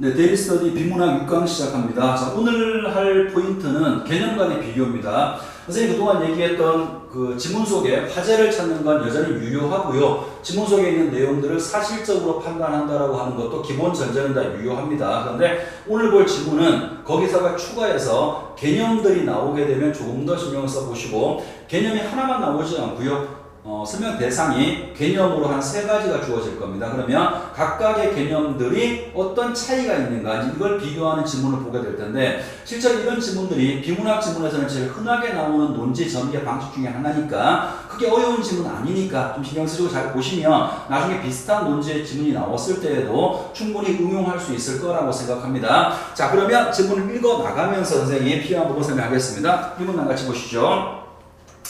네, 데일리 스터디 비문학 6강 시작합니다. 자, 오늘 할 포인트는 개념 간의 비교입니다. 선생님이 그동안 얘기했던 그 지문 속에 화제를 찾는 건 여전히 유효하고요. 지문 속에 있는 내용들을 사실적으로 판단한다라고 하는 것도 기본 전제는 다 유효합니다. 그런데 오늘 볼 지문은 거기서가 추가해서 개념들이 나오게 되면 조금 더 신경을 써보시고, 개념이 하나만 나오지 않고요. 설명 대상이 개념으로 한 3가지가 주어질 겁니다. 그러면 각각의 개념들이 어떤 차이가 있는가, 이걸 비교하는 지문을 보게 될 텐데, 실제로 이런 지문들이 비문학 지문에서는 제일 흔하게 나오는 논지 전개 방식 중에 하나니까 크게 어려운 지문 아니니까 좀 신경 쓰시고 잘 보시면 나중에 비슷한 논지의 지문이 나왔을 때에도 충분히 응용할 수 있을 거라고 생각합니다. 자, 그러면 지문을 읽어 나가면서 선생님이 필요한 부분 설명하겠습니다. 이 문단 같이 보시죠.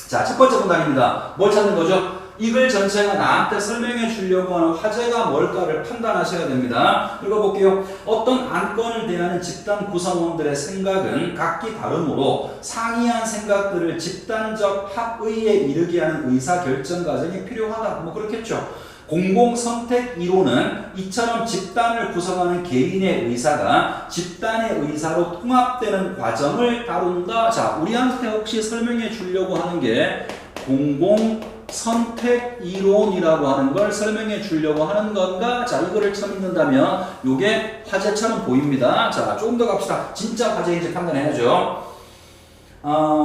자, 첫 번째 문단입니다. 뭘 찾는 거죠? 이 글 전체가 나한테 설명해 주려고 하는 화제가 뭘까를 판단하셔야 됩니다. 읽어볼게요. 어떤 안건을 대하는 집단 구성원들의 생각은 각기 다르므로 상이한 생각들을 집단적 합의에 이르게 하는 의사결정 과정이 필요하다. 뭐 그렇겠죠. 공공선택 이론은 이처럼 집단을 구성하는 개인의 의사가 집단의 의사로 통합되는 과정을 다룬다. 자, 우리한테 혹시 설명해 주려고 하는 게 공공선택 이론이라고 하는 걸 설명해 주려고 하는 건가? 자, 이거를 처음 읽는다면 이게 화제처럼 보입니다. 자, 조금 더 갑시다. 진짜 화제인지 판단해야죠.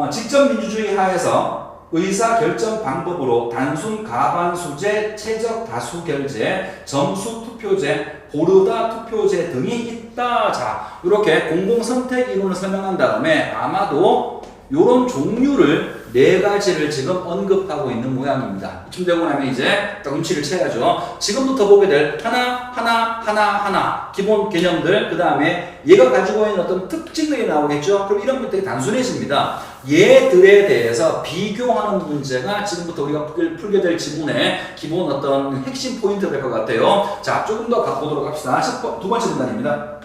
직접 민주주의 하에서 의사결정 방법으로 단순 가반수제, 최적 다수결제, 점수 투표제, 고르다 투표제 등이 있다. 자, 이렇게 공공선택 이론을 설명한 다음에 아마도 이런 종류를 4가지를 지금 언급하고 있는 모양입니다. 이쯤 되고 나면 이제 눈치를 채야죠. 지금부터 보게 될 하나 기본 개념들, 그 다음에 얘가 가지고 있는 어떤 특징들이 나오겠죠. 그럼 이런 것들이 단순해집니다. 얘들에 대해서 비교하는 문제가 지금부터 우리가 풀게 될 지문의 기본 어떤 핵심 포인트가 될 것 같아요. 자, 조금 더 가보도록 합시다. 두 번째 문단입니다.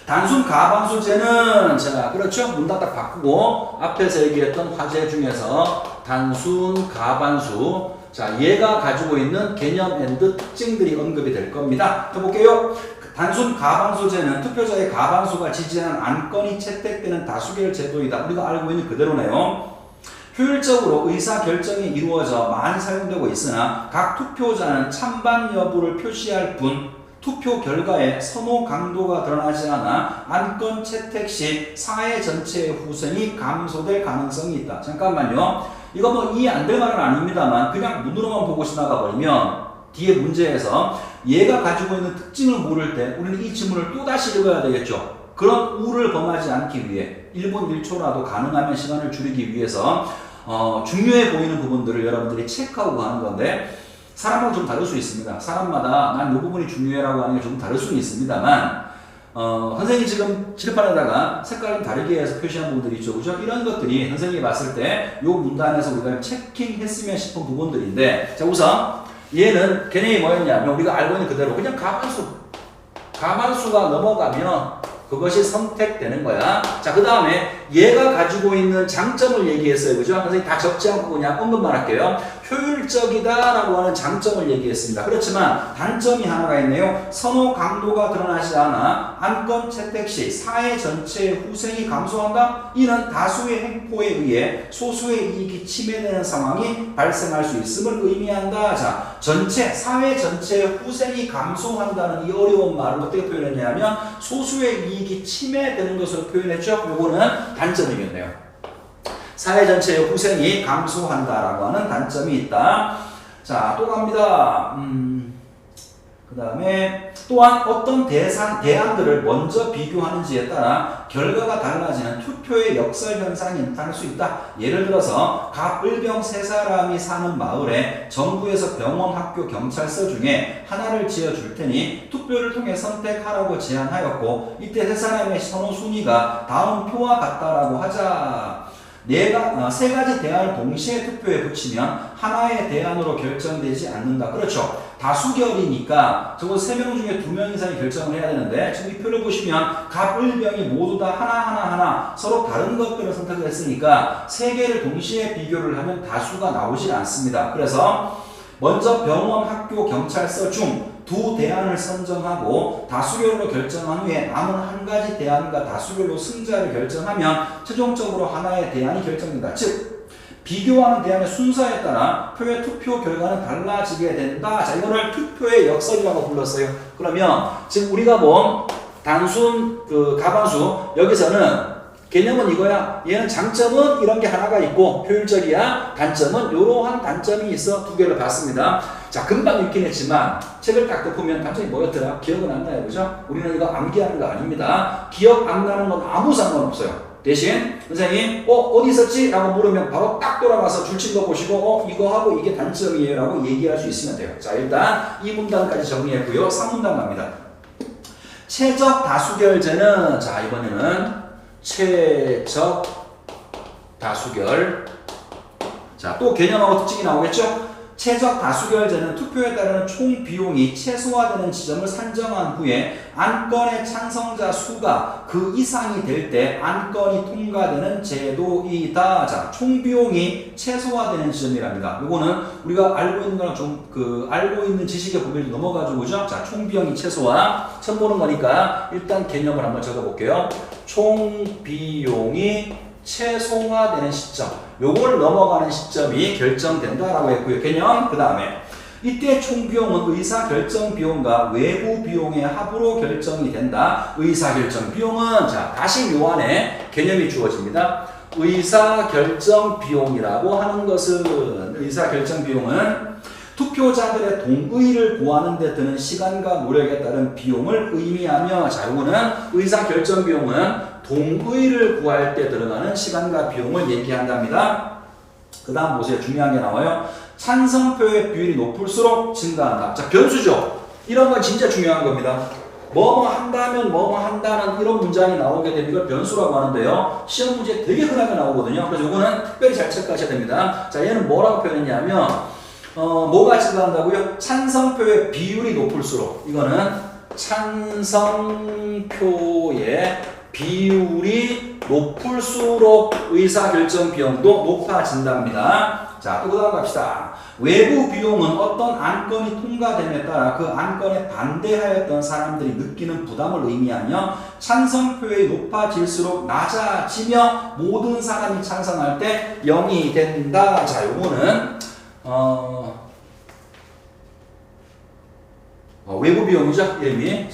단순 가반수제는, 자, 그렇죠. 문단 딱 바꾸고 앞에서 얘기했던 화제 중에서 단순 가반수, 자, 얘가 가지고 있는 개념 앤드 특징들이 언급이 될 겁니다. 해볼게요. 단순 가반수제는 투표자의 가반수가 지지하는 안건이 채택되는 다수결 제도이다. 우리가 알고 있는 그대로네요. 효율적으로 의사결정이 이루어져 많이 사용되고 있으나 각 투표자는 찬반 여부를 표시할 뿐 투표 결과에 선호 강도가 드러나지 않아 안건 채택 시 사회 전체의 후선이 감소될 가능성이 있다. 잠깐만요. 이거 뭐 이해 안 될 말은 아닙니다만 그냥 문으로만 보고 지나가 버리면 뒤에 문제에서 얘가 가지고 있는 특징을 모를 때 우리는 이 지문을 또다시 읽어야 되겠죠. 그런 우를 범하지 않기 위해 1분 1초라도 가능하면 시간을 줄이기 위해서 중요해 보이는 부분들을 여러분들이 체크하고 가는 건데, 사람마다 좀 다를 수 있습니다. 사람마다 난 이 부분이 중요해라고 하는 게 좀 다를 수는 있습니다만, 선생님이 지금 칠판에다가 색깔을 좀 다르게 해서 표시한 부분들이 있죠. 그죠? 이런 것들이 선생님이 봤을 때 이 문단에서 우리가 체킹했으면 싶은 부분들인데, 자, 우선 얘는 개념이 뭐였냐면 우리가 알고 있는 그대로 그냥 가반수가 넘어가면 그것이 선택되는 거야. 자, 그 다음에 얘가 가지고 있는 장점을 얘기했어요. 그죠? 선생님 다 적지 않고 그냥 언급만 할게요. 효율적이다라고 하는 장점을 얘기했습니다. 그렇지만 단점이 하나가 있네요. 선호 강도가 드러나지 않아 안건 채택 시 사회 전체의 후생이 감소한다. 이는 다수의 횡포에 의해 소수의 이익이 침해되는 상황이 발생할 수 있음을 의미한다. 자, 사회 전체의 후생이 감소한다는 이 어려운 말을 어떻게 표현했냐면 소수의 이익이 침해되는 것으로 표현했죠. 요거는 단점이겠네요. 사회 전체의 후생이 감소한다라고 하는 단점이 있다. 자, 또 갑니다. 그 다음에 또한 어떤 대안들을 먼저 비교하는지에 따라 결과가 달라지는 투표의 역설 현상이 나타날 수 있다. 예를 들어서 갑을병 3사람이 사는 마을에 정부에서 병원, 학교, 경찰서 중에 하나를 지어줄 테니 투표를 통해 선택하라고 제안하였고, 이때 3사람의 선호 순위가 다음 표와 같다라고 하자. 3가지 대안을 동시에 투표에 붙이면 하나의 대안으로 결정되지 않는다. 그렇죠. 다수결이니까 적어도 3명 중에 2명 이상이 결정을 해야 되는데, 지금 이 표를 보시면 갑을병이 모두 다 하나 서로 다른 것들을 선택을 했으니까 3개를 동시에 비교를 하면 다수가 나오질 않습니다. 그래서 먼저 병원, 학교, 경찰서 중 두 대안을 선정하고 다수결로 결정한 후에 남은 한 가지 대안과 다수결로 승자를 결정하면 최종적으로 하나의 대안이 결정된다. 즉 비교하는 대안의 순서에 따라 표의 투표 결과는 달라지게 된다. 자, 이거를 투표의 역설이라고 불렀어요. 그러면 지금 우리가 본 단순 가반수 여기서는 개념은 이거야. 얘는 장점은 이런 게 하나가 있고 효율적이야. 단점은 이러한 단점이 있어. 두 개를 봤습니다. 자, 금방 읽긴 했지만 책을 딱 덮으면 단점이 뭐였더라? 기억은 안 나요. 그죠? 우리는 이거 암기하는 거 아닙니다. 기억 안 나는 건 아무 상관없어요. 대신 선생님 어디 있었지? 라고 물으면 바로 딱 돌아가서 줄친 거 보시고 이거 하고 이게 단점이에요 라고 얘기할 수 있으면 돼요. 자, 일단 이 문단까지 정리했고요. 3문단 갑니다. 최적 다수결제는 자, 이번에는 최적 다수결. 자, 또 개념하고 특징이 나오겠죠? 최적 다수결제는 투표에 따르는 총 비용이 최소화되는 지점을 산정한 후에 안건의 찬성자 수가 그 이상이 될 때 안건이 통과되는 제도이다. 자, 총 비용이 최소화되는 지점이랍니다. 이거는 우리가 알고 있는 거랑 좀 알고 있는 지식의 범위를 넘어가지고 그죠? 자, 총 비용이 최소화. 처음 보는 거니까 일단 개념을 한번 적어볼게요. 총 비용이 최소화되는 시점, 요걸 넘어가는 시점이 결정된다라고 했고요. 개념. 그 다음에 이때 총비용은 의사결정비용과 외부비용의 합으로 결정이 된다. 의사결정비용은 자, 다시 요 안에 개념이 주어집니다. 의사결정비용이라고 하는 것은 의사결정비용은 투표자들의 동의를 구하는 데 드는 시간과 노력에 따른 비용을 의미하며 자, 요거는 의사결정비용은 동의를 구할 때 들어가는 시간과 비용을 얘기한답니다. 그 다음 보세요. 중요한 게 나와요. 찬성표의 비율이 높을수록 증가한다. 자, 변수죠. 이런 건 진짜 중요한 겁니다. 뭐뭐 한다면 뭐뭐 한다는 이런 문장이 나오게 되면 이걸 변수라고 하는데요. 시험 문제 되게 흔하게 나오거든요. 그래서 이거는 특별히 잘 체크하셔야 됩니다. 자, 얘는 뭐라고 표현했냐면 뭐가 증가한다고요? 찬성표의 비율이 높을수록 이거는 찬성표의 비율이 높을수록 의사결정 비용도 높아진답니다. 자, 또 그 다음 갑시다. 외부 비용은 어떤 안건이 통과됨에 따라 그 안건에 반대하였던 사람들이 느끼는 부담을 의미하며 찬성표율이 높아질수록 낮아지며 모든 사람이 찬성할 때 0이 된다. 자, 요거는 외부 비용이죠. 이름이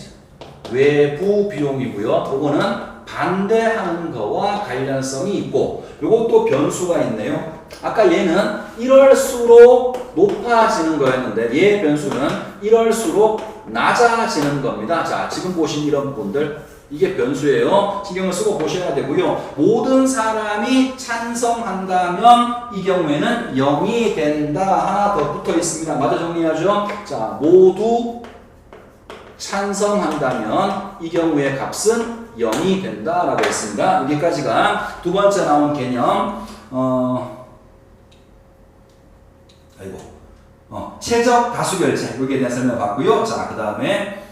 외부 비용이고요. 요거는 반대하는 거와 관련성이 있고 요것도 변수가 있네요. 아까 얘는 이럴수록 높아지는 거였는데 얘 변수는 이럴수록 낮아지는 겁니다. 자, 지금 보신 이런 분들 이게 변수예요. 신경을 쓰고 보셔야 되고요. 모든 사람이 찬성한다면 이 경우에는 0이 된다. 하나 더 붙어 있습니다. 마저 정리하죠. 자, 모두 찬성한다면 이 경우의 값은 0이 된다라고 했습니다. 여기까지가 두 번째 나온 개념 최적 다수결제 여기에 대한 설명을 받고요. 자, 그 다음에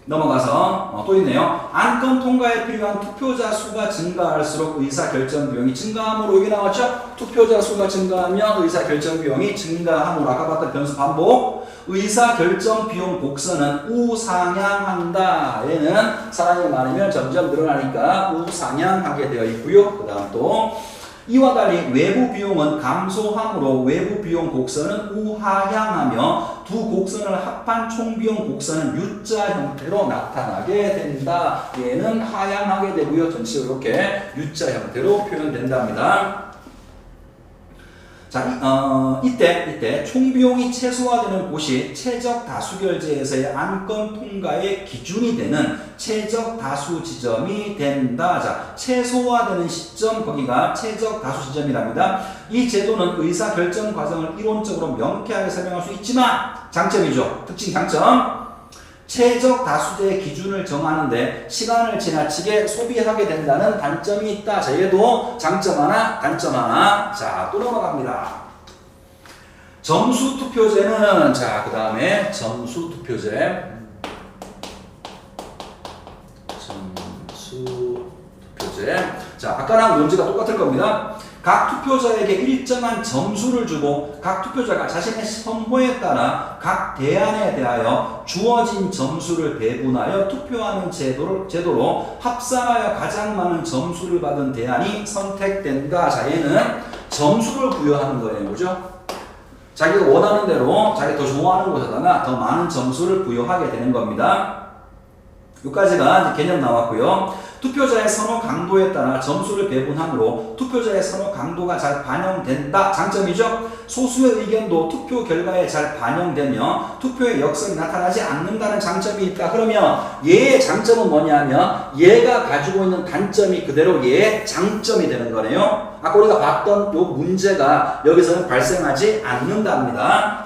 넘어가서 또 있네요. 안건 통과에 필요한 투표자 수가 증가할수록 의사결정 비용이 증가함으로 여기 나왔죠? 투표자 수가 증가하면 의사결정 비용이 증가함으로 아까 봤던 변수 반복. 의사결정 비용 곡선은 우상향한다. 얘는 사람이 많으면 점점 늘어나니까 우상향하게 되어 있고요. 그 다음 또 이와 달리 외부 비용은 감소함으로 외부 비용 곡선은 우하향하며 두 곡선을 합한 총 비용 곡선은 U자 형태로 나타나게 된다. 얘는 하향하게 되고요. 전체적으로 이렇게 U자 형태로 표현된답니다. 자, 이때 총 비용이 최소화되는 곳이 최적 다수결제에서의 안건 통과의 기준이 되는 최적 다수 지점이 된다. 자, 최소화되는 시점 거기가 최적 다수 지점이랍니다. 이 제도는 의사 결정 과정을 이론적으로 명쾌하게 설명할 수 있지만 장점이죠. 특징 장점. 최적 다수제의 기준을 정하는데 시간을 지나치게 소비하게 된다는 단점이 있다. 자, 얘도 장점 하나, 단점 하나. 자, 또 넘어갑니다. 점수 투표제는 자, 그 다음에 점수 투표제. 점수 투표제. 자, 아까랑 논지가 똑같을 겁니다. 각 투표자에게 일정한 점수를 주고 각 투표자가 자신의 선호에 따라 각 대안에 대하여 주어진 점수를 배분하여 투표하는 제도로 합산하여 가장 많은 점수를 받은 대안이 선택된다. 자, 얘는 점수를 부여하는 거예요. 그죠? 자기가 원하는 대로 자기가 더 좋아하는 곳에다가 더 많은 점수를 부여하게 되는 겁니다. 여기까지가 개념 나왔고요. 투표자의 선호 강도에 따라 점수를 배분하므로 투표자의 선호 강도가 잘 반영된다. 장점이죠. 소수의 의견도 투표 결과에 잘 반영되며 투표의 역설이 나타나지 않는다는 장점이 있다. 그러면 얘의 장점은 뭐냐면 얘가 가지고 있는 단점이 그대로 얘의 장점이 되는 거네요. 아까 우리가 봤던 요 문제가 여기서는 발생하지 않는답니다.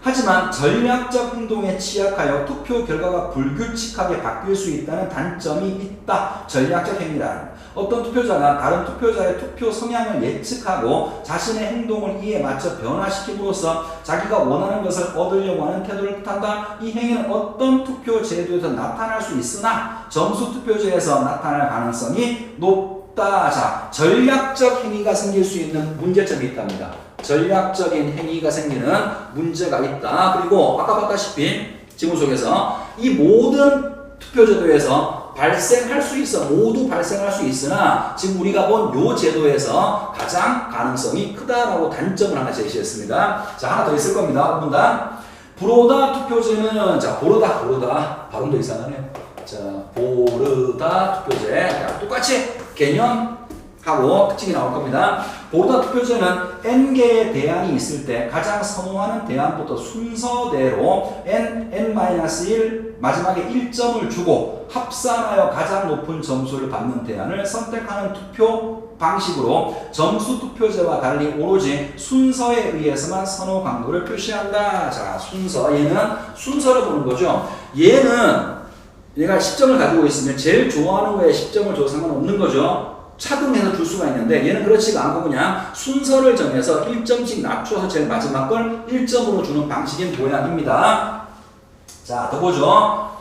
하지만 전략적 행동에 취약하여 투표 결과가 불규칙하게 바뀔 수 있다는 단점이 있다. 전략적 행위란 어떤 투표자가 다른 투표자의 투표 성향을 예측하고 자신의 행동을 이에 맞춰 변화시킴으로써 자기가 원하는 것을 얻으려고 하는 태도를 뜻한다. 이 행위는 어떤 투표 제도에서 나타날 수 있으나 점수 투표제에서 나타날 가능성이 높다. 자, 전략적 행위가 생길 수 있는 문제점이 있답니다. 전략적인 행위가 생기는 문제가 있다. 그리고 아까 봤다시피 지문 속에서 이 모든 투표제도에서 발생할 수 있어. 모두 발생할 수 있으나 지금 우리가 본 요 제도에서 가장 가능성이 크다라고 단점을 하나 제시했습니다. 자, 하나 더 있을 겁니다. 5분단. 브로다 투표제는 자, 보르다 발음도 이상하네요. 자, 보르다 투표제. 자, 똑같이 개념하고 특징이 나올 겁니다. 보르다 투표제는 n개의 대안이 있을 때 가장 선호하는 대안부터 순서대로 n-1 마지막에 1점을 주고 합산하여 가장 높은 점수를 받는 대안을 선택하는 투표 방식으로 점수 투표제와 달리 오로지 순서에 의해서만 선호 강도를 표시한다. 자, 순서. 얘는 순서를 보는 거죠. 얘가 10점을 가지고 있으면 제일 좋아하는 거에 10점을 줘도 상관없는 거죠. 차등해서 줄 수가 있는데 얘는 그렇지가 않고 그냥 순서를 정해서 1점씩 낮춰서 제일 마지막 걸 1점으로 주는 방식인 모양입니다. 자, 더 보죠.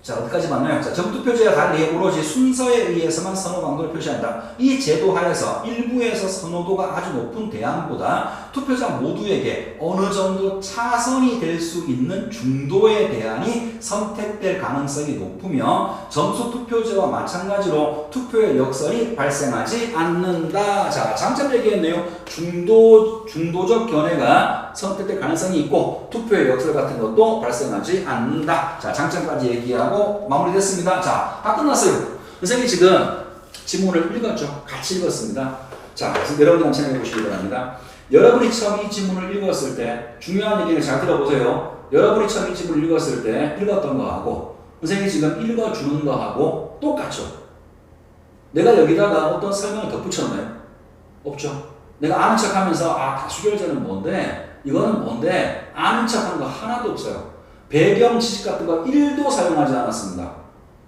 자, 어디까지 봤나요? 자, 점투표제와 달리 오로지 순서에 의해서만 선호 강도를 표시한다. 이 제도 하에서 일부에서 선호도가 아주 높은 대안보다 투표자 모두에게 어느 정도 차선이 될 수 있는 중도의 대안이 선택될 가능성이 높으며 점수 투표제와 마찬가지로 투표의 역설이 발생하지 않는다. 자, 장점 얘기했네요. 중도적 견해가 선택될 가능성이 있고 투표의 역설 같은 것도 발생하지 않는다. 자, 장점까지 얘기하고 마무리됐습니다. 자, 다 끝났어요. 선생님이 지금 지문을 읽었죠. 같이 읽었습니다. 자, 여러분들 한번 생각해 보시기 바랍니다. 여러분이 처음 이 지문을 읽었을 때 중요한 얘기를 잘 들어보세요. 여러분이 처음 이 지문을 읽었을 때 읽었던 거하고 선생님이 지금 읽어주는 거하고 똑같죠. 내가 여기다가 어떤 설명을 덧붙였나요? 없죠. 내가 아는 척 하면서 다수결제는 뭔데 이거는 뭔데 아는 척 하는 거 하나도 없어요. 배경 지식 같은 거 1도 사용하지 않았습니다.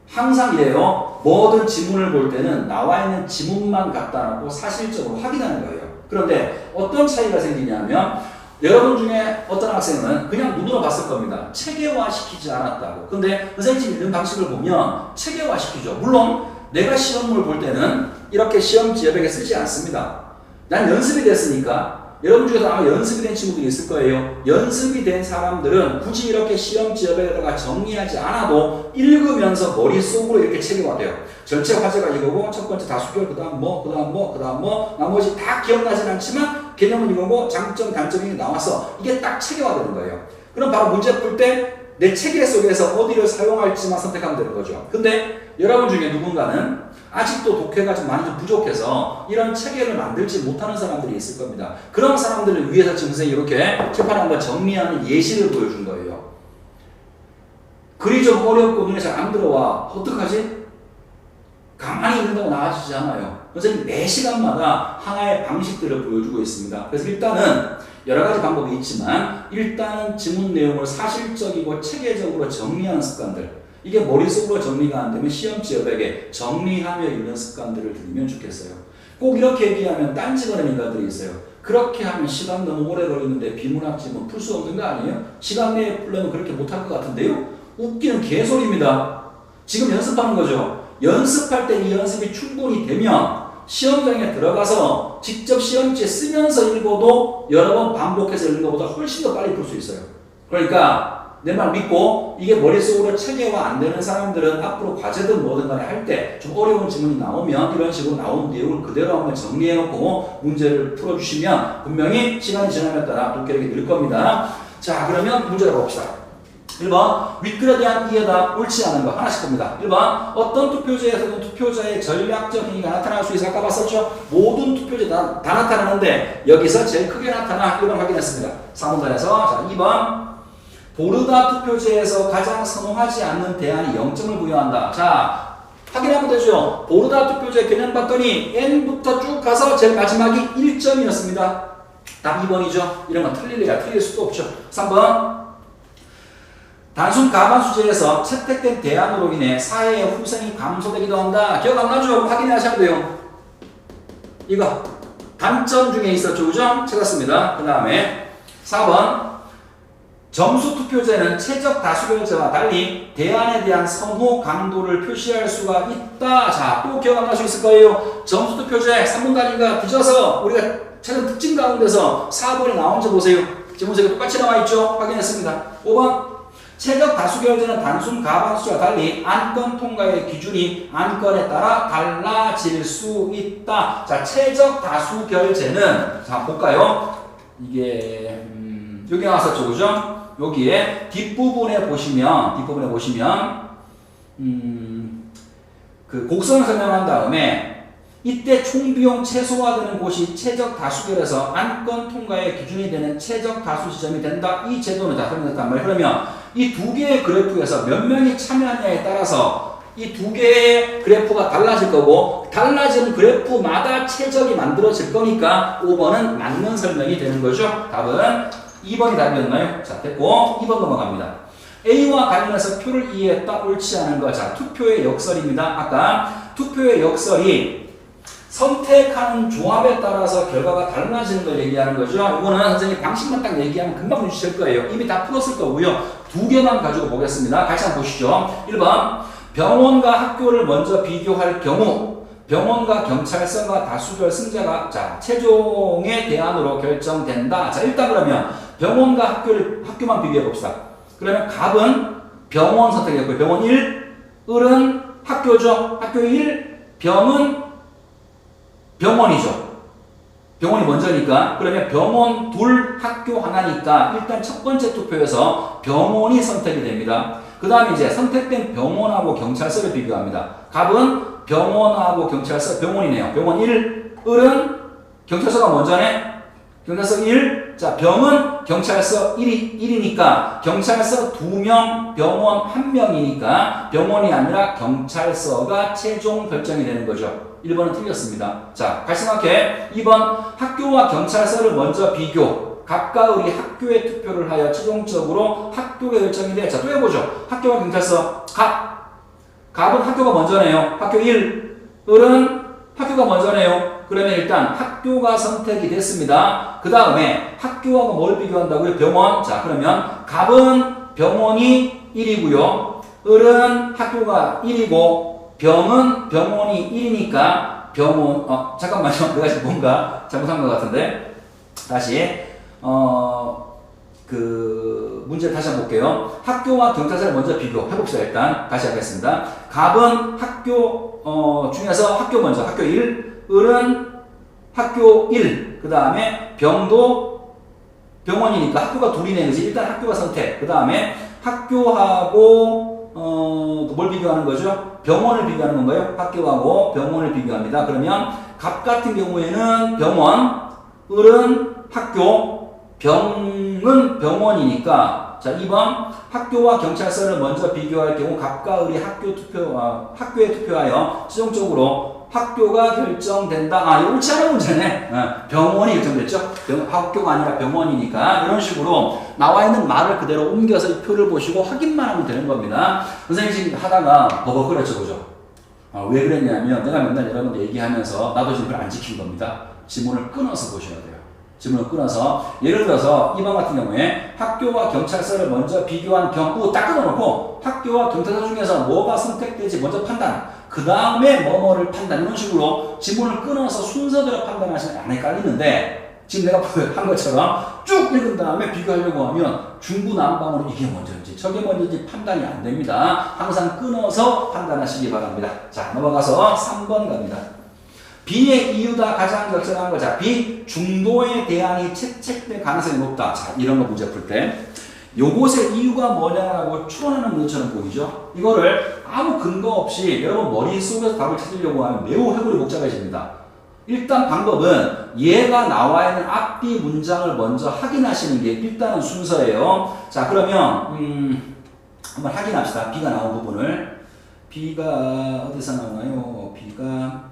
항상 이래요. 뭐든 지문을 볼 때는 나와 있는 지문만 갖다 놓고 사실적으로 확인하는 거예요. 그런데 어떤 차이가 생기냐면 여러분 중에 어떤 학생은 그냥 눈으로 봤을 겁니다. 체계화시키지 않았다고. 근데 선생님 읽는 방식을 보면 체계화시키죠. 물론 내가 시험을 볼 때는 이렇게 시험 지역에 쓰지 않습니다. 난 연습이 됐으니까 여러분 중에서 아마 연습이 된 친구들이 있을 거예요. 연습이 된 사람들은 굳이 이렇게 시험 지역에다가 정리하지 않아도 읽으면서 머릿속으로 이렇게 체계화돼요. 전체 화제가 이거고 첫 번째 다수결 그 다음 뭐 나머지 다 기억나진 않지만 개념은 이거고 장점 단점이 나와서 이게 딱 체계화되는 거예요. 그럼 바로 문제 풀 때 내 체계 속에서 어디를 사용할지만 선택하면 되는 거죠. 근데 여러분 중에 누군가는 아직도 독해가 좀 많이 부족해서 이런 체계를 만들지 못하는 사람들이 있을 겁니다. 그런 사람들을 위해서 지금 선생님이 이렇게 칠판에 한번 정리하는 예시를 보여준 거예요. 글이 좀 어렵고 눈에 잘 안 들어와. 어떡하지? 가만히 있는다고 나아지지 않아요. 선생님 매 시간마다 하나의 방식들을 보여주고 있습니다. 그래서 일단은 여러 가지 방법이 있지만 일단은 지문 내용을 사실적이고 체계적으로 정리하는 습관들, 이게 머릿속으로 정리가 안 되면 시험 지역에게 정리하며 읽는 습관들을 들이면 좋겠어요. 꼭 이렇게 얘기하면 딴지거리는 인간들이 있어요. 그렇게 하면 시간 너무 오래 걸리는데 비문학 지문 풀 수 없는 거 아니에요? 시간 내에 풀려면 그렇게 못할 것 같은데요? 웃기는 개소리입니다. 지금 연습하는 거죠. 연습할 때 이 연습이 충분히 되면 시험장에 들어가서 직접 시험지에 쓰면서 읽어도 여러 번 반복해서 읽는 것보다 훨씬 더 빨리 풀 수 있어요. 그러니까 내 말 믿고 이게 머릿속으로 체계화 안 되는 사람들은 앞으로 과제든 뭐든 간에 할 때 좀 어려운 질문이 나오면 이런 식으로 나온 내용을 그대로 한번 정리해 놓고 문제를 풀어주시면 분명히 시간이 지남에 따라 독해력이 늘 겁니다. 자, 그러면 문제를 봅시다. 1번 윗글에 대한 이해답 옳지 않은 거 하나씩 봅니다. 1번 어떤 투표지에서는 투표자의 전략적 행위가 나타날 수 있어. 아까 봤었죠? 모든 투표지에 다 나타나는데 여기서 제일 크게 나타나. 1번 확인했습니다. 3번에서 자 2번 보르다 투표지에서 가장 선호하지 않는 대안이 0점을 부여한다. 자, 확인하면 되죠. 보르다 투표지의 개념 봤더니 N부터 쭉 가서 제일 마지막이 1점이었습니다. 답 2번이죠. 이런 건 틀릴 수도 없죠. 3번 단순 가반수제에서 채택된 대안으로 인해 사회의 후생이 감소되기도 한다. 기억 안 나죠? 확인하셔야 돼요. 이거 단점 중에 있었죠. 그죠? 찾았습니다. 그 다음에 4번 점수 투표제는 최적 다수결제와 달리 대안에 대한 선호 강도를 표시할 수가 있다. 자, 또 기억 안 날 수 있을 거예요. 점수 투표제 3분단위가 뒤져서 우리가 찾은 특징 가운데서 4번이 나온지 보세요. 지문석에 똑같이 나와있죠. 확인했습니다. 5번 최적 다수결제는 단순 가반수와 달리 안건 통과의 기준이 안건에 따라 달라질 수 있다. 자, 최적 다수결제는 자 볼까요? 이게 여기 나왔었죠, 그죠? 여기에 뒷부분에 보시면 그 곡선을 설명한 다음에 이때 총비용 최소화되는 곳이 최적 다수결에서 안건 통과의 기준이 되는 최적 다수 지점이 된다. 이 제도는 다 설명됐단 말이에요. 그러면 이 두 개의 그래프에서 몇 명이 참여하냐에 따라서 이 두 개의 그래프가 달라질 거고 달라지는 그래프마다 최적이 만들어질 거니까 5번은 맞는 설명이 되는 거죠. 답은 2번이 답이었나요? 자, 됐고 2번 넘어갑니다. A와 관련해서 표를 이해했다. 옳지 않은 거. 자, 투표의 역설입니다. 아까 투표의 역설이 선택하는 조합에 따라서 결과가 달라지는 걸 얘기하는 거죠. 이거는 선생님 방식만 딱 얘기하면 금방 눈치챌 거예요. 이미 다 풀었을 거고요. 두 개만 가지고 보겠습니다. 같이 한번 보시죠. 1번 병원과 학교를 먼저 비교할 경우 병원과 경찰서가 다수결 승자가 자 최종의 대안으로 결정된다. 자, 일단 그러면 병원과 학교만 비교해 봅시다. 그러면 갑은 병원 선택했고요. 병원 1, 을은 학교죠. 학교 1, 병은 병원이죠. 병원이 먼저니까. 그러면 병원 둘, 학교 하나니까 일단 첫 번째 투표에서 병원이 선택이 됩니다. 그 다음에 이제 선택된 병원하고 경찰서를 비교합니다. 갑은 병원하고 경찰서, 병원이네요. 병원 1, 을은 경찰서가 먼저네. 경찰서 1, 자, 병은 경찰서 1이니까 경찰서 2명, 병원 1명이니까 병원이 아니라 경찰서가 최종 결정이 되는 거죠. 1번은 틀렸습니다. 자, 같이 생각해. 2번 학교와 경찰서를 먼저 비교. 갑과 을이 학교에 투표를 하여 최종적으로 학교가 결정이 돼. 자, 또 해보죠. 학교와 경찰서. 갑은 학교가 먼저네요. 학교 1. 을은 학교가 먼저네요. 그러면 일단 학교가 선택이 됐습니다. 그 다음에 학교하고 뭘 비교한다고요? 병원. 자, 그러면 갑은 병원이 1이고요. 을은 학교가 1이고 병은 병원이 1이니까 병원 잠깐만요. 내가 지금 뭔가 잘못한 것 같은데 다시 그 문제 다시 한번 볼게요. 학교와 경찰서를 먼저 비교해봅시다. 일단 다시 하겠습니다. 갑은 학교 중에서 학교 먼저 학교 1, 을은 학교 1, 그 다음에 병도 병원이니까 학교가 둘이네. 그지? 일단 학교가 선택. 그 다음에 학교하고 뭘 비교하는 거죠? 병원을 비교하는 건가요? 학교하고 병원을 비교합니다. 그러면 갑 같은 경우에는 병원, 을은 학교, 병은 병원이니까 자 2번 학교와 경찰서를 먼저 비교할 경우 갑과 을이 학교에 투표하여 최종적으로 학교가 결정된다. 이거 옳지 않은 문제네. 병원이 결정됐죠. 학교가 아니라 병원이니까 이런 식으로 나와 있는 말을 그대로 옮겨서 이 표를 보시고 확인만 하면 되는 겁니다. 선생님 지금 하다가 버벅거렸죠, 그죠? 왜 그랬냐면 내가 맨날 여러분들 얘기하면서 나도 지금 그걸 안 지킨 겁니다. 지문을 끊어서 보셔야 돼요. 지문을 끊어서 예를 들어서 2번 같은 경우에 학교와 경찰서를 먼저 비교한 경우 딱 끊어놓고 학교와 경찰서 중에서 뭐가 선택되지 먼저 판단 그 다음에 뭐뭐를 판단 이런 식으로 지문을 끊어서 순서대로 판단하시면 안 헷갈리는데 지금 내가 한 것처럼 쭉 읽은 다음에 비교하려고 하면 중구난방으로 이게 먼저인지 저게 먼저인지 판단이 안 됩니다. 항상 끊어서 판단하시기 바랍니다. 자 넘어가서 3번 갑니다. B의 이유가 가장 적절한 거. 자, B 중도에 대한이 채택될 가능성이 높다. 자, 이런 거 문제 풀 때 요것의 이유가 뭐냐라고 추론하는 문제처럼 보이죠? 이거를 아무 근거 없이 여러분 머릿속에서 답을 찾으려고 하면 매우 해골이 복잡해집니다. 일단 방법은 얘가 나와 있는 앞뒤 문장을 먼저 확인하시는 게 일단은 순서예요. 자, 그러면 한번 확인합시다. B가 나온 부분을. B가 어디서 나오나요? B가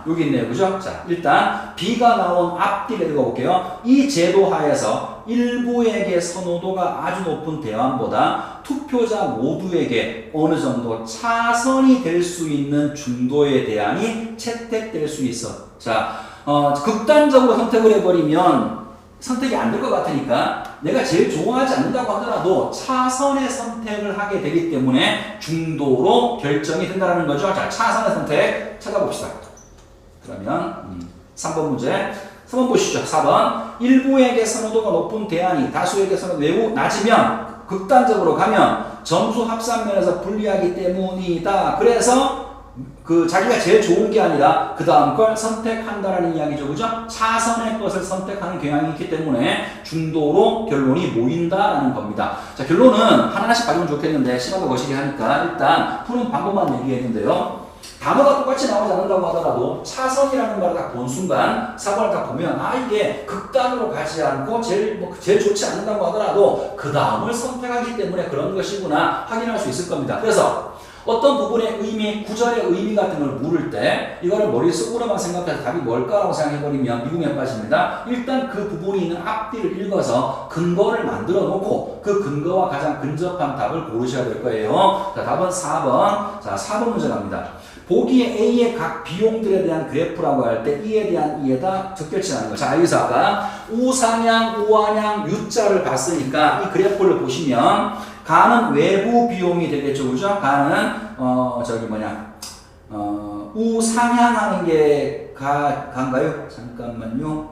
여기 있네요. 그죠? 자, 일단 B가 나온 앞뒤를 읽어볼게요. 이 제도 하에서 일부에게 선호도가 아주 높은 대안보다 투표자 모두에게 어느 정도 차선이 될 수 있는 중도의 대안이 채택될 수 있어. 자, 극단적으로 선택을 해버리면 선택이 안 될 것 같으니까 내가 제일 좋아하지 않는다고 하더라도 차선의 선택을 하게 되기 때문에 중도로 결정이 된다는 거죠. 자, 차선의 선택 찾아봅시다. 그러면 3번 문제 3번 보시죠. 4번 일부에게 선호도가 높은 대안이 다수에게 선호도가 매우 낮으면 극단적으로 가면 점수 합산면에서 불리하기 때문이다. 그래서 자기가 제일 좋은 게 아니라 그 다음 걸 선택한다라는 이야기죠. 그죠? 차선의 것을 선택하는 경향이 있기 때문에 중도로 결론이 모인다라는 겁니다. 자, 결론은 하나씩 가지면 좋겠는데 시간도 거시기 하니까 일단 푸는 방법만 얘기했는데요. 단어가 똑같이 나오지 않는다고 하더라도 차선이라는 말을 딱 본 순간 사고를 딱 보면 이게 극단으로 가지 않고 제일 좋지 않는다고 하더라도 그 다음을 선택하기 때문에 그런 것이구나 확인할 수 있을 겁니다. 그래서 어떤 부분의 의미, 구절의 의미 같은 걸 물을 때 이거를 머릿속으로만 생각해서 답이 뭘까라고 생각해버리면 미궁에 빠집니다. 일단 그 부분이 있는 앞뒤를 읽어서 근거를 만들어 놓고 그 근거와 가장 근접한 답을 고르셔야 될 거예요. 자, 답은 4번. 자, 4번 문제 갑니다. 보기에 A의 각 비용들에 대한 그래프라고 할 때 E에 대한 E에다 적절치라는 거. 자, 여기서 아까 우상향, 우한향, U자를 봤으니까 이 그래프를 보시면 가는 외부 비용이 되겠죠. 그죠? 가는 우상향하는 게 가인가요? 잠깐만요.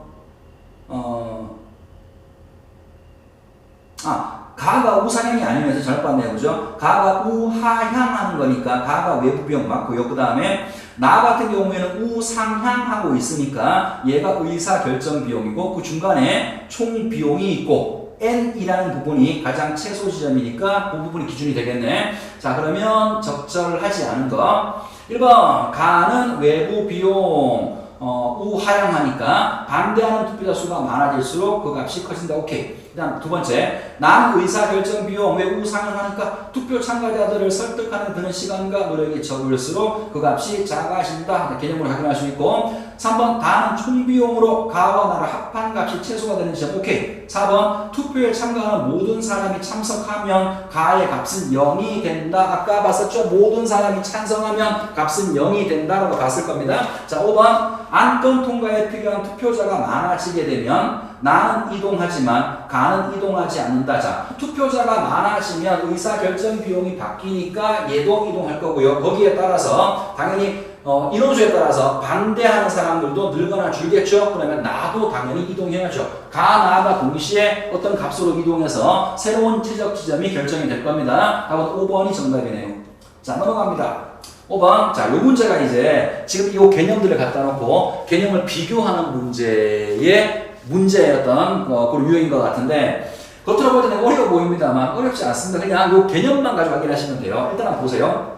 가가 우상향이 아니면서 잘못 봤네요. 그죠? 가가 우하향하는 거니까 가가 외부 비용 맞고요. 그 다음에 나 같은 경우에는 우상향하고 있으니까 얘가 의사결정 비용이고 그 중간에 총 비용이 있고 N이라는 부분이 가장 최소 지점이니까 그 부분이 기준이 되겠네. 자, 그러면 적절하지 않은 거 1번 가는 외부 비용 우하향하니까 반대하는 투표자 수가 많아질수록 그 값이 커진다. 오케이. 그 다음 두 번째 난 의사결정 비용 왜 우상향하니까 투표 참가자들을 설득하는 드는 시간과 노력이 적을수록 그 값이 작아진다. 개념으로 확인할 수 있고 3번 다는 총비용으로 가와 나를 합한 값이 최소가 되는 지점. 오케이. 4번 투표에 참가하는 모든 사람이 참석하면 가의 값은 0이 된다. 아까 봤었죠? 모든 사람이 찬성하면 값은 0이 된다라고 봤을 겁니다. 자, 5번 안건 통과에 필요한 투표자가 많아지게 되면 나는 이동하지만 가는 이동하지 않는다. 자, 투표자가 많아지면 의사결정 비용이 바뀌니까 얘도 이동할 거고요. 거기에 따라서 당연히 인원수에 따라서 반대하는 사람들도 늘거나 줄겠죠. 그러면 나도 당연히 이동해야죠. 가, 나가 동시에 어떤 값으로 이동해서 새로운 지적 지점이 결정이 될 겁니다. 답은 5번이 정답이네요. 자, 넘어갑니다. 5번. 자, 요 문제가 이제 지금 이 개념들을 갖다 놓고 개념을 비교하는 문제의 어떤 그런 유형인 것 같은데 겉으로 볼 때는 어려워 보입니다만 어렵지 않습니다. 그냥 요 개념만 가지고 확인하시면 돼요. 일단 한번 보세요.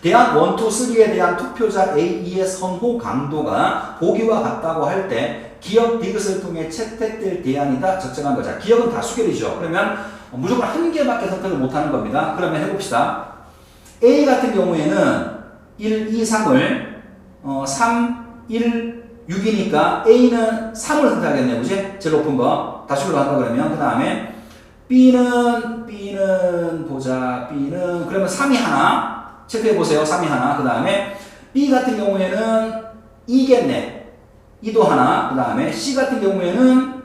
대안 1, 2, 3에 대한 투표자 A의 선호 강도가 보기와 같다고 할 때 기억 디귿을 통해 채택될 대안이다. 적정한 거죠. 기억은 다 수결이죠. 그러면 무조건 한 개밖에 선택을 못하는 겁니다. 그러면 해봅시다. A 같은 경우에는 1, 2, 3을 3, 1, 6이니까 A는 3을 선택하겠네요. 그지? 제일 높은 거. 다수결로 한다 그러면 그 다음에 B는 보자. B는 그러면 3이 하나. 체크해 보세요. 3이 하나. 그 다음에 B 같은 경우에는 2겠네. 2도 하나, 그 다음에 C 같은 경우에는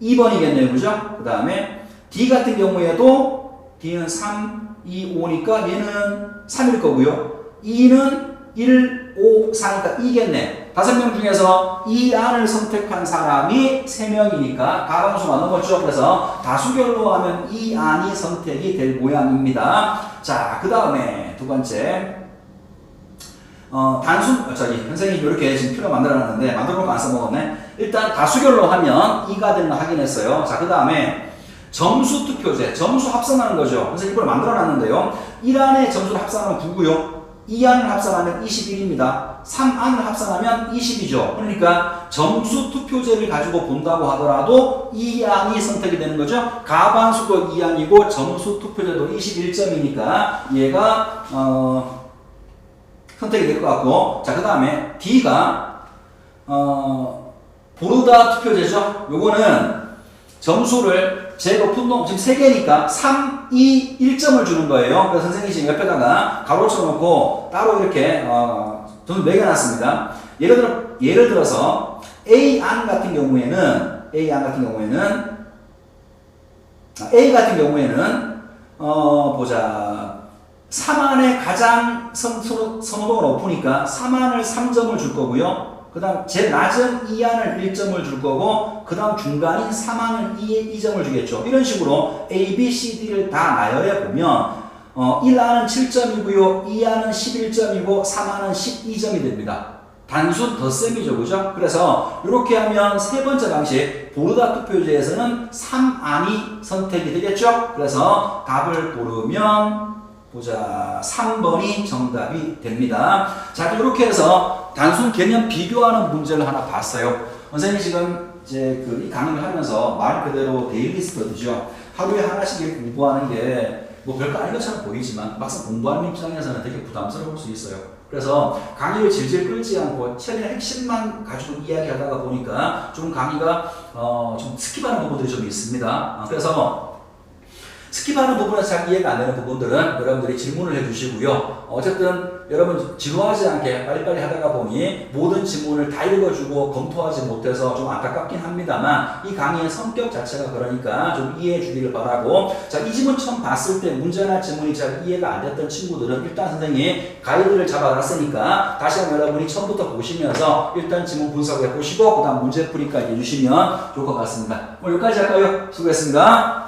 2번이겠네요. 그죠? 그 다음에 D 같은 경우에도 D는 3, 2, 5니까 얘는 3일 거고요. E는 1, 5, 4니까 2겠네. 5명 중에서 이 안을 선택한 사람이 3명이니까 가반수가 넘었죠. 그래서 다수결로 하면 이 안이 선택이 될 모양입니다. 자, 그 다음에 두 번째. 선생님이 이렇게 지금 표를 만들어 놨는데, 만들어 놓고 안 써먹었네. 일단 다수결로 하면 2가 되는 거 확인했어요. 자, 그 다음에 점수 투표제, 점수 합산하는 거죠. 선생님 이걸 만들어 놨는데요. 1안의 점수를 합산하면 9고요. 2안을 합산하면 21입니다. 3안을 합산하면 20이죠. 그러니까 점수 투표제를 가지고 본다고 하더라도 2안이 선택이 되는 거죠. 가반수도 2안이고 점수 투표제도 21점이니까 얘가 선택이 될 것 같고, 자, 그 다음에 D가 보르다 투표제죠. 요거는 점수를 제거 분동 지금 3개니까 3, 2, 1점을 주는 거예요. 그래서 선생님이 지금 옆에다가 가로 쳐놓고 따로 이렇게 점수 매겨놨습니다. 예를 들어서 A 같은 경우에는 보자. 3안에 가장 선호도가 높으니까 3안을 3점을 줄 거고요. 그 다음 제일 낮은 2안을 1점을 줄 거고, 그 다음 중간인 3안을 2점을 주겠죠. 이런 식으로 A, B, C, D를 다 나열해 보면 1안은 7점이고요. 2안은 11점이고 3안은 12점이 됩니다. 단순 덧셈이죠. 그죠? 그래서 이렇게 하면 세 번째 방식 보르다 투표제에서는 3안이 선택이 되겠죠. 그래서 답을 고르면 보자, 3번이 정답이 됩니다. 자, 이렇게 해서 단순 개념 비교하는 문제를 하나 봤어요. 선생님이 지금 이제 이 강의를 하면서 말 그대로 데일리 스터디죠. 하루에 하나씩 이렇게 공부하는 게 뭐 별거 아닌 것처럼 보이지만 막상 공부하는 입장에서는 되게 부담스러울 수 있어요. 그래서 강의를 질질 끌지 않고 책의 핵심만 가지고 이야기하다가 보니까 좀 강의가 좀 스킵하는 부분들이 좀 있습니다. 그래서 스킵하는 부분에서 잘 이해가 안 되는 부분들은 여러분들이 질문을 해주시고요. 어쨌든 여러분 지루하지 않게 빨리빨리 하다가 보니 모든 질문을 다 읽어주고 검토하지 못해서 좀 안타깝긴 합니다만, 이 강의의 성격 자체가 그러니까 좀 이해해 주기를 바라고, 자, 이 지문 처음 봤을 때 문제나 지문이 잘 이해가 안 됐던 친구들은 일단 선생님이 가이드를 잡아놨으니까 다시 한번 여러분이 처음부터 보시면서 일단 지문 분석해 보시고 그 다음 문제풀이까지 해주시면 좋을 것 같습니다. 오늘 여기까지 할까요? 수고했습니다.